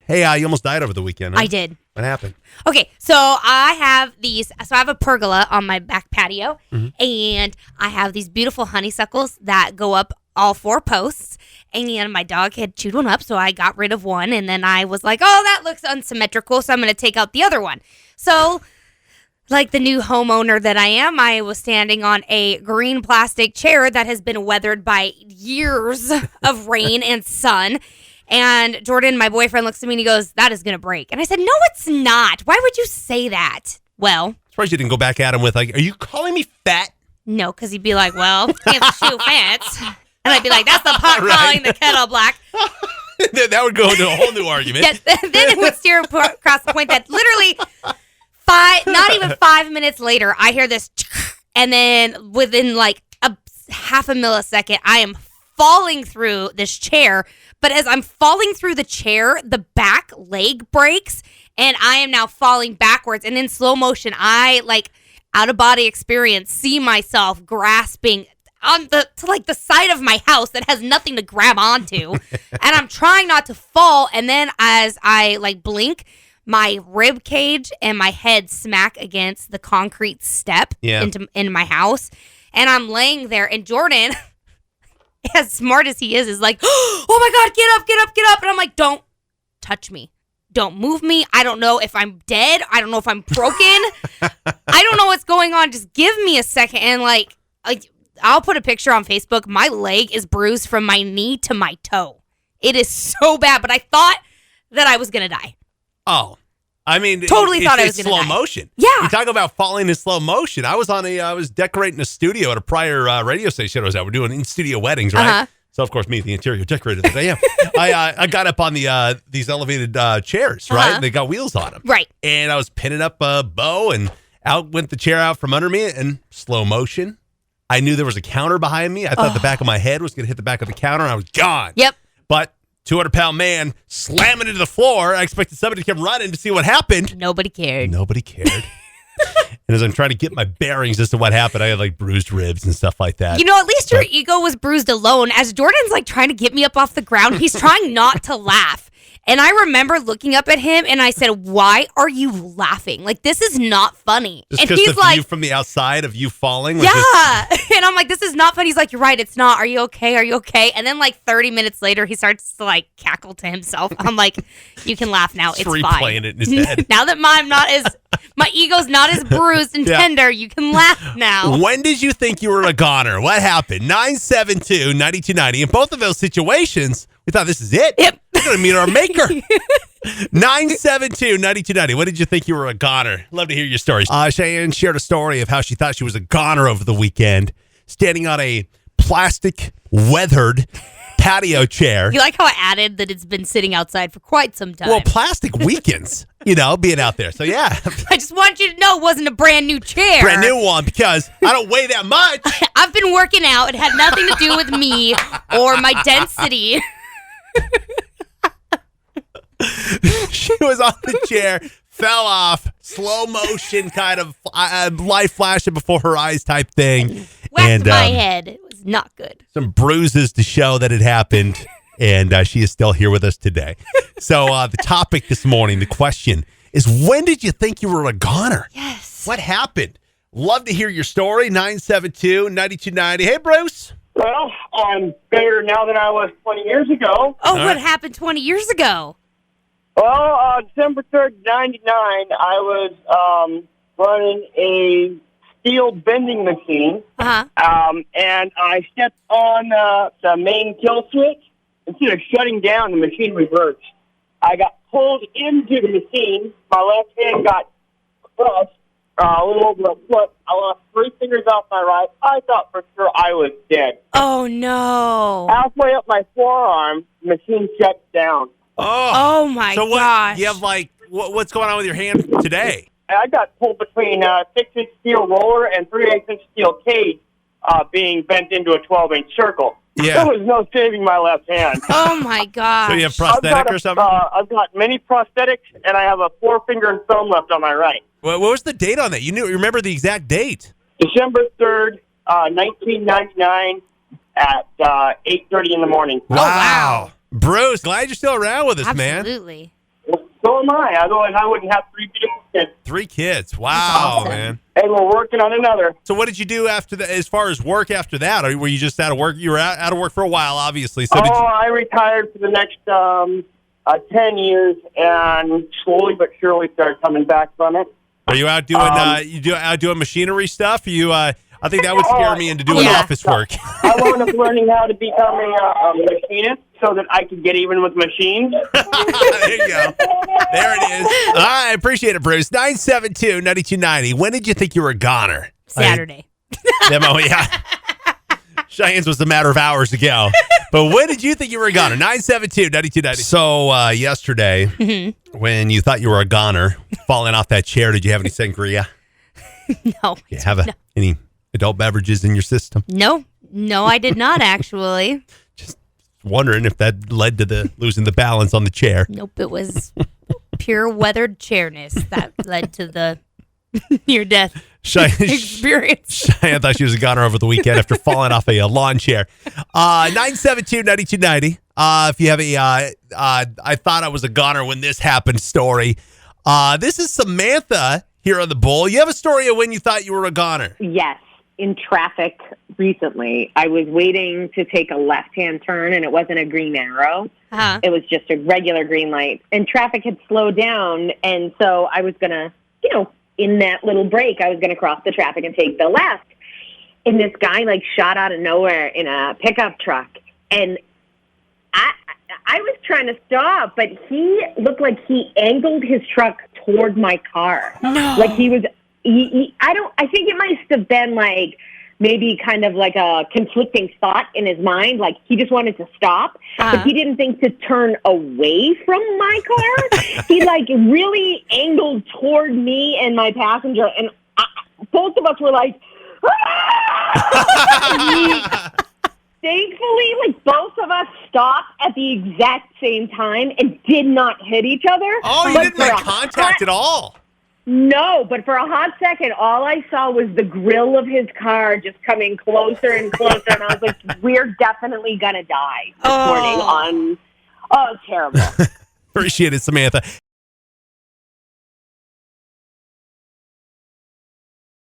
Hey, you almost died over the weekend, huh? I did. What happened? Okay, so I have a pergola on my back patio, and I have these beautiful honeysuckles that go up all 4 posts, and my dog had chewed one up, so I got rid of one, and then I was like, oh, that looks unsymmetrical, so I'm going to take out the other one. So, like the new homeowner that I am, I was standing on a green plastic chair that has been weathered by years of rain and sun. And Jordan, my boyfriend, looks at me and he goes, that is going to break. And I said, no, it's not. Why would you say that? Well, I'm surprised you didn't go back at him with, like, are you calling me fat? no, because he'd be like, well, it's shoe fence. And I'd be like, that's the pot calling the kettle black. That would go into a whole new argument. Yeah, then it would steer across the point that literally not even 5 minutes later, I hear this, and then within like a half a millisecond, I am falling through this chair. But as I'm falling through the chair, the back leg breaks, and I am now falling backwards. And in slow motion, I, like, out-of-body experience, see myself grasping on the side of my house that has nothing to grab onto. And I'm trying not to fall, and then as I, like, blink, my rib cage and my head smack against the concrete step into my house. And I'm laying there, and Jordan, as smart as he is like, oh my God, get up, get up, get up. And I'm like, don't touch me. Don't move me. I don't know if I'm dead. I don't know if I'm broken. I don't know what's going on. Just give me a second. And like, I'll put a picture on Facebook. My leg is bruised from my knee to my toe. It is so bad, but I thought that I was going to die. Oh. I mean, totally thought I was going to die. Slow motion. Yeah. You talk about falling in slow motion. I was decorating a studio at a prior radio station I was at. We're doing in-studio weddings, right? Uh-huh. So, of course, me, the interior decorator that I am, I got up on these elevated chairs, right? Uh-huh. They got wheels on them. Right. And I was pinning up a bow, and out went the chair out from under me in slow motion. I knew there was a counter behind me. I thought the back of my head was going to hit the back of the counter, and I was gone. Yep. But 200-pound man slamming into the floor. I expected somebody to come running to see what happened. Nobody cared. And as I'm trying to get my bearings as to what happened, I had like bruised ribs and stuff like that. You know, at least your ego was bruised alone. As Jordan's like trying to get me up off the ground, he's trying not to laugh. And I remember looking up at him and I said, why are you laughing? Like, this is not funny. Just and because he's the like, view from the outside of you falling? Yeah. And I'm like, this is not funny. He's like, you're right. It's not. Are you okay? Are you okay? And then like 30 minutes later, he starts to like cackle to himself. I'm like, you can laugh now. It's fine. Replaying it in his head. Now that my ego's not as bruised and tender, you can laugh now. When did you think you were a goner? What happened? 972-9290. In both of those situations, we thought this is it. Yep. We're going to meet our maker. 972-9290. When did you think you were a goner? Love to hear your stories. Cheyenne shared a story of how she thought she was a goner over the weekend, standing on a plastic, weathered patio chair. You like how I added that it's been sitting outside for quite some time? Well, plastic weakens, being out there. So, yeah. I just want you to know it wasn't a brand new chair. Brand new one, because I don't weigh that much. I've been working out. It had nothing to do with me or my density. She was on the chair, fell off, slow motion kind of light flashing before her eyes type thing. Whacked my head. It was not good. Some bruises to show that it happened, and she is still here with us today. So the topic this morning, the question is, when did you think you were a goner? Yes. What happened? Love to hear your story, 972-9290. Hey, Bruce. Well, I'm better now than I was 20 years ago. Oh, what happened 20 years ago? Well, December 3rd, 99, I was running a steel bending machine. Uh-huh. And I stepped on the main kill switch. Instead of shutting down, the machine reversed. I got pulled into the machine. My left hand got crushed a little over a foot. I lost 3 fingers off my right. I thought for sure I was dead. Oh, no. Halfway up my forearm, the machine shuts down. Oh my gosh. You have what's going on with your hand today? I got pulled between a 6-inch steel roller and 3/8-inch steel cage being bent into a 12-inch circle. Yeah. There was no saving my left hand. Oh my gosh. So you have prosthetic or something? I've got many prosthetics, and I have a 4-finger and thumb left on my right. What was the date on that? You remember the exact date? December 3rd, 1999 at 8:30 in the morning. Wow. Bruce, glad you're still around with us, man. Absolutely. So am I. Otherwise, I wouldn't have 3 beautiful kids. 3 kids. Wow, awesome. man. And we're working on another. So what did you do after that? As far as work after that, or were you just out of work? You were out of work for a while, obviously. So I retired for the next 10 years, and slowly but surely started coming back from it. are you out doing out doing machinery stuff? Are you? I think that would scare me into doing office work. I wound up learning how to become a machinist so that I could get even with machines. There you go. There it is. All right, I appreciate it, Bruce. 972-9290. When did you think you were a goner? Saturday. Yeah. Cheyenne's was a matter of hours ago. But when did you think you were a goner? 972-9290. So yesterday, when you thought you were a goner, falling off that chair, did you have any sangria? No. Did you have any adult beverages in your system? No, I did not actually. Wondering if that led to the losing the balance on the chair. Nope, it was pure weathered chairness that led to the near-death experience. Cheyenne thought she was a goner over the weekend after falling off a lawn chair. 972-9290. If you have I thought I was a goner when this happened story. This is Samantha here on the Bull. You have a story of when you thought you were a goner. Yes. In traffic recently, I was waiting to take a left-hand turn, and it wasn't a green arrow. Uh-huh. It was just a regular green light. And traffic had slowed down, and so I was going to, in that little break, I was going to cross the traffic and take the left. And this guy, shot out of nowhere in a pickup truck. And I was trying to stop, but he looked like he angled his truck toward my car. No. Like he was... I think it must have been maybe kind of like a conflicting thought in his mind. Like he just wanted to stop, but he didn't think to turn away from my car. He really angled toward me and my passenger, and both of us were like, ah! Thankfully, both of us stopped at the exact same time and did not hit each other. Oh, you didn't make contact at all. No, but for a hot second, all I saw was the grill of his car just coming closer and closer, and I was like, we're definitely going to die this morning on... Oh, it's terrible. Appreciate it, Samantha.